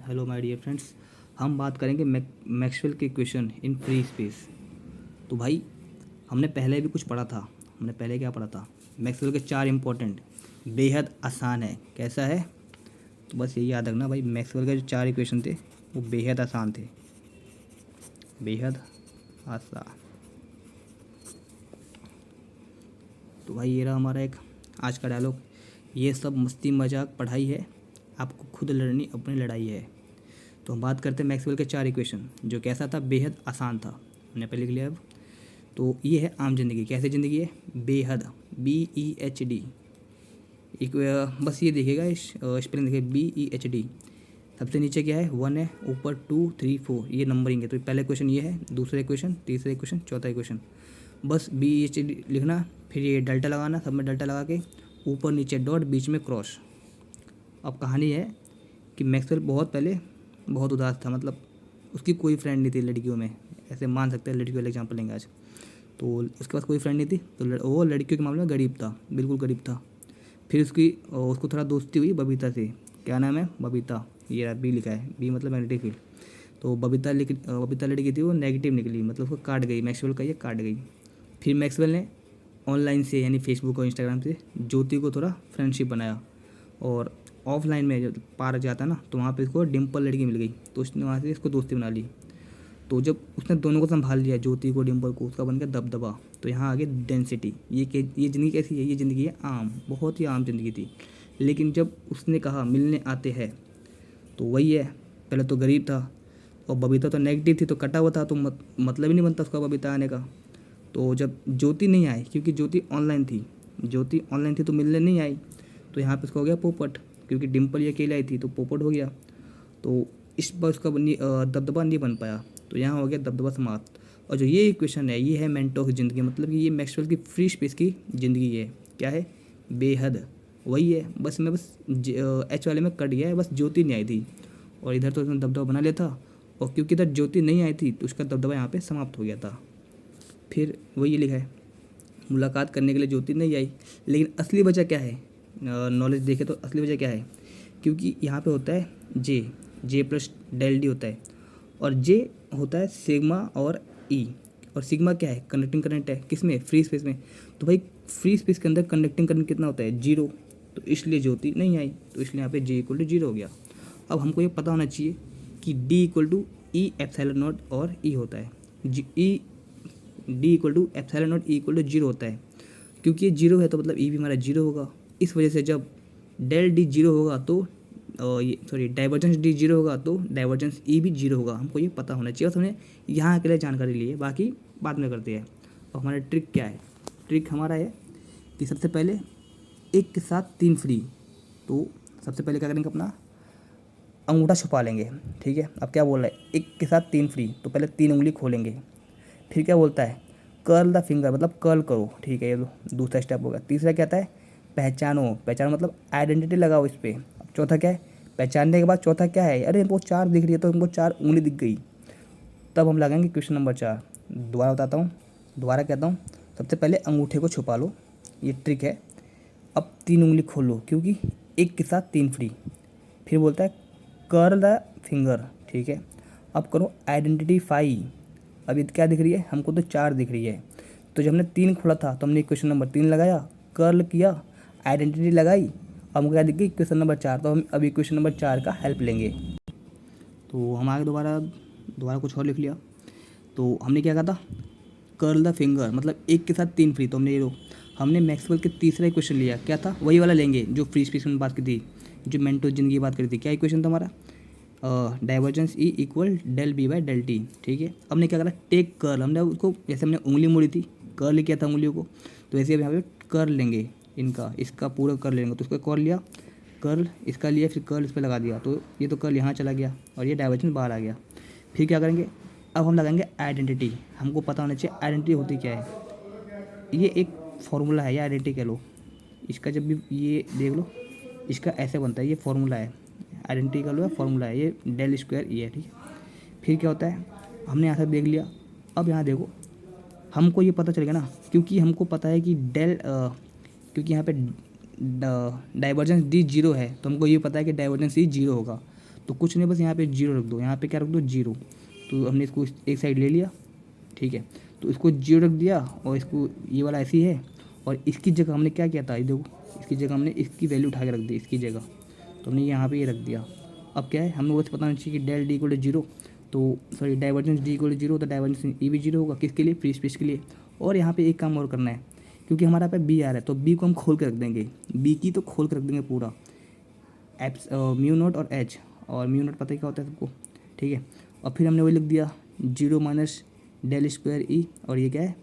Hello my dear friends. हम बात करेंगे मैक्सवेल के इक्वेशन इन फ्री स्पेस। तो भाई हमने पहले भी कुछ पढ़ा था। हमने पहले क्या पढ़ा था? मैक्सवेल के चार इंपॉर्टेंट, बेहद आसान है। कैसा है? तो बस यही याद रखना भाई, मैक्सवेल के जो चार इक्वेशन थे वो बेहद आसान थे, बेहद आसान। तो भाई ये रहा हमारा एक आज का डायलॉग। ये सब मस्ती मजाक पढ़ाई है, आपको खुद लड़नी अपनी लड़ाई है। तो हम बात करते हैं मैक्सवेल के चार इक्वेशन, जो कैसा था? बेहद आसान था। हमने पहले लिख लिया। अब तो ये है आम जिंदगी। कैसे ज़िंदगी है? बेहद, BEHD। एक बस ये देखिएगा, स्पेलिंग देखिए, BEHD। सबसे नीचे क्या है? 1 है, ऊपर 2 3 4, ये नंबरिंग है। तो पहला क्वेश्चन ये है, दूसरा इक्वेशन, तीसरा इक्वेशन, चौथा इक्वेशन। बस BEHD लिखना, फिर ये डेल्टा लगाना, सब में डेल्टा लगा के ऊपर नीचे डॉट, बीच में क्रॉस। अब कहानी है कि मैक्सवेल बहुत पहले बहुत उदास था, मतलब उसकी कोई फ्रेंड नहीं थी लड़कियों में। ऐसे मान सकते हैं, लड़कियों वाला एग्जाम्पल लेंगे आज। तो उसके पास कोई फ्रेंड नहीं थी, तो वो लड़कियों के मामले में गरीब था, बिल्कुल गरीब था। फिर उसको थोड़ा दोस्ती हुई बबीता से। क्या नाम है? बबीता। ये रहा, बी लिखा है, बी मतलब मैग्नेटिक फील्ड। तो बबीता लड़की थी, वो नेगेटिव निकली, मतलब उसको काट गई, मैक्सवेल का ये काट गई। फिर मैक्सवेल ने ऑनलाइन से, यानी फेसबुक और इंस्टाग्राम से, ज्योति को थोड़ा फ्रेंडशिप बनाया। और ऑफलाइन में जब पार्क जाता है ना, तो वहाँ पे इसको डिम्पल लड़की मिल गई, तो उसने वहाँ से इसको दोस्ती बना ली। तो जब उसने दोनों को संभाल लिया, ज्योति को डिम्पल को, उसका बन गया दबदबा। तो यहाँ आ गई डेंसिटी। ये ज़िंदगी कैसी है? ये ज़िंदगी है आम, बहुत ही आम ज़िंदगी थी। लेकिन जब उसने कहा मिलने आते हैं, तो वही है, पहले तो गरीब था और बबीता तो नेगेटिव थी, तो कटा हुआ था, तो मतलब ही नहीं बनता उसका बबीता आने का। तो जब ज्योति नहीं आई, क्योंकि ज्योति ऑनलाइन थी तो मिलने नहीं आई, तो यहाँ पे उसका हो गया पोपट। क्योंकि डिम्पल ये अकेले आई थी तो पोपट हो गया। तो इस बार उसका दबदबा नहीं बन पाया, तो यहाँ हो गया दबदबा समाप्त। और जो ये इक्वेशन है, ये है मेंटो की ज़िंदगी, मतलब कि ये मैक्सवेल की फ्री स्पेस की ज़िंदगी है। क्या है? बेहद। वही है, बस मैं बस H वाले में कट गया है, बस ज्योति नहीं आई थी। और इधर तो उसने दबदबा बना लिया था, और क्योंकि इधर ज्योति नहीं आई थी तो उसका दबदबा यहाँ पे समाप्त हो गया था। फिर वही लिखा है, मुलाकात करने के लिए ज्योति नहीं आई। लेकिन असली वजह क्या है? नॉलेज देखे तो असली वजह क्या है? क्योंकि यहाँ पे होता है जे प्लस डेल डी होता है, और जे होता है सिग्मा और ई। और सिग्मा क्या है? कंडक्टिंग करंट है। किस में? फ्री स्पेस में। तो भाई फ्री स्पेस के अंदर कंडक्टिंग करंट कितना होता है? 0। तो इसलिए ज्योति नहीं आई, तो इसलिए यहाँ पे जे इक्वल टू 0 हो गया। अब हमको ये पता होना चाहिए कि D equal to E epsilon naught और ई होता है। D equal to epsilon naught E equal to 0 होता है। क्योंकि ये 0 है तो मतलब ई भी हमारा 0 होगा। इस वजह से जब डेल डी 0 होगा तो डाइवर्जेंस डी 0 होगा तो डाइवर्जेंस ई भी 0 होगा। हमको ये पता होना चाहिए, और हमने यहाँ के लिए जानकारी ली है, बाकी बाद में करते हैं। और हमारा ट्रिक क्या है? ट्रिक हमारा है कि सबसे पहले एक के साथ 3 फ्री। तो सबसे पहले क्या करेंगे? अपना अंगूठा छुपा लेंगे। ठीक है, अब क्या बोल रहा है? एक के साथ 3 फ्री, तो पहले 3 उंगली खोलेंगे। फिर क्या बोलता है? कर्ल द फिंगर, मतलब कर्ल करो। ठीक है, ये दूसरा स्टेप होगा। तीसरा क्या आता है? पहचानो मतलब आइडेंटिटी लगाओ इस पर। अब चौथा क्या है? पहचानने के बाद चौथा क्या है? अरे हमको 4 दिख रही है, तो हमको 4 उंगली दिख गई। तब हम लगाएंगे क्वेश्चन नंबर 4। दोबारा बताता हूँ, दोबारा कहता हूँ। सबसे पहले अंगूठे को छुपा लो, ये ट्रिक है। अब 3 उंगली खोलो, क्योंकि एक के साथ 3 फ्री। फिर बोलता है कर्ल द फिंगर। ठीक है, अब करो आइडेंटिफाई। अभी क्या दिख रही है? हमको तो 4 दिख रही है। तो जब हमने 3 खोला था तो हमने क्वेश्चन नंबर 3 लगाया, कर्ल किया, आइडेंटिटी लगाई, अब हमको क्या दिख गई? Question number 4। तो हम अभी क्वेश्चन नंबर 4 का हेल्प लेंगे। तो हम आगे दोबारा कुछ और लिख लिया। तो हमने क्या कहा था? कर्ल द फिंगर, मतलब एक के साथ 3 फ्री। तो हमने मैक्सवेल के तीसरा क्वेश्चन लिया। क्या था? वही वाला लेंगे जो फ्री स्पेस में बात की थी, जो मेंटो जिंदगी की बात करी थी। क्या इक्वेशन था हमारा? Divergence E equal del B by del T. ठीक है, हमने क्या करा? Take curl. हमने उसको, जैसे हमने उंगली मोड़ी थी, कर्ल किया था उंगलियों को, तो वैसे अब यहाँ पे कर्ल लेंगे इनका, इसका पूरा कर्ल लेंगे। तो उसका कर्ल लिया, कर्ल इसका लिया, फिर कर्ल इस पर लगा दिया, तो ये तो कर्ल यहाँ चला गया और ये डाइवर्जेंस बाहर आ गया। फिर क्या करेंगे? अब हम लगाएंगे आइडेंटिटी। हमको पता होना चाहिए आइडेंटिटी होती क्या है। ये एक फॉर्मूला है, या आइडेंटिटी कह लो। इसका जब भी ये देख लो, इसका ऐसे बनता है, ये फॉर्मूला है। आइडेंटिटी का लो है, फॉर्मूला है, ये डेल स्क्वायर ई है। ठीक है, फिर क्या होता है? हमने यहाँ से देख लिया। अब यहाँ देखो, हमको ये पता चल गया ना, क्योंकि हमको पता है कि क्योंकि यहाँ पे डाइवर्जेंस डी 0 है, तो हमको ये पता है कि डाइवर्जेंस ई 0 होगा। तो कुछ नहीं, बस यहाँ पे जीरो रख दो, यहाँ पे क्या रख दो, जीरो। तो हमने इसको एक साइड ले लिया, ठीक है। तो इसको जीरो रख दिया और इसको ये वाला ऐसी है, और इसकी जगह हमने क्या किया था, ये देखो, इसकी जगह हमने इसकी वैल्यू उठा के रख दी, इसकी जगह। तो हमने यहाँ पे ये रख दिया। अब क्या है, हमें बस पता नहीं चाहिए कि del D equal to zero, तो sorry divergence D equal to zero, तो डाइवर्जेंस ई भी जीरो होगा, किसके लिए, फ्री स्पेस के लिए। और यहाँ पे एक काम और करना है, क्योंकि हमारा पे बी आ रहा है, तो बी को हम खोल के रख देंगे, बी की तो खोल के रख देंगे पूरा, एप्स म्यू नोट और एच, और म्यू नोट पता ही क्या होता है सबको, ठीक है। और फिर हमने वही लिख दिया जीरो माइनस डेल स्क्वायर ई, और ये क्या है,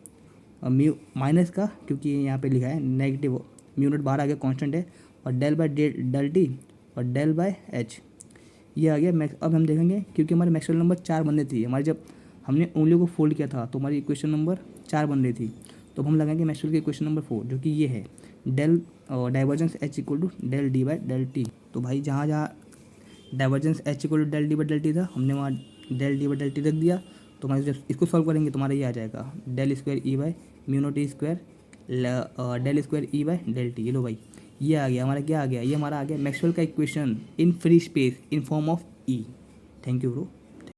म्यू माइनस का, क्योंकि यहाँ पे लिखा है नेगेटिव, म्यू नोट बाहर आ गया, कांस्टेंट है, और डेल बाय डेल टी और डेल बाय एच, ये आ गया मैक्स। अब हम देखेंगे, क्योंकि हमारे मैक्सवेल नंबर 4 बन रही थी, हमारे जब हमने उंगलियों को फोल्ड किया था तो हमारी इक्वेशन नंबर 4 बन रही थी। तो अब हम लगाएंगे मैक्सवेल की इक्वेशन नंबर 4, जो कि ये है del divergence H equal to del D by del T. तो भाई जहाँ जहाँ divergence H equal to del D by del T था, हमने वहाँ del D by del T रख दिया। तो हमारे जब इसको सॉल्व करेंगे तो हमारा ये आ जाएगा del square E by mu naught E square del square E by del T. ये लो भाई, ये आ गया हमारा, क्या आ गया, ये हमारा आ गया मैक्सवेल का equation in free space in form of E. Thank you bro.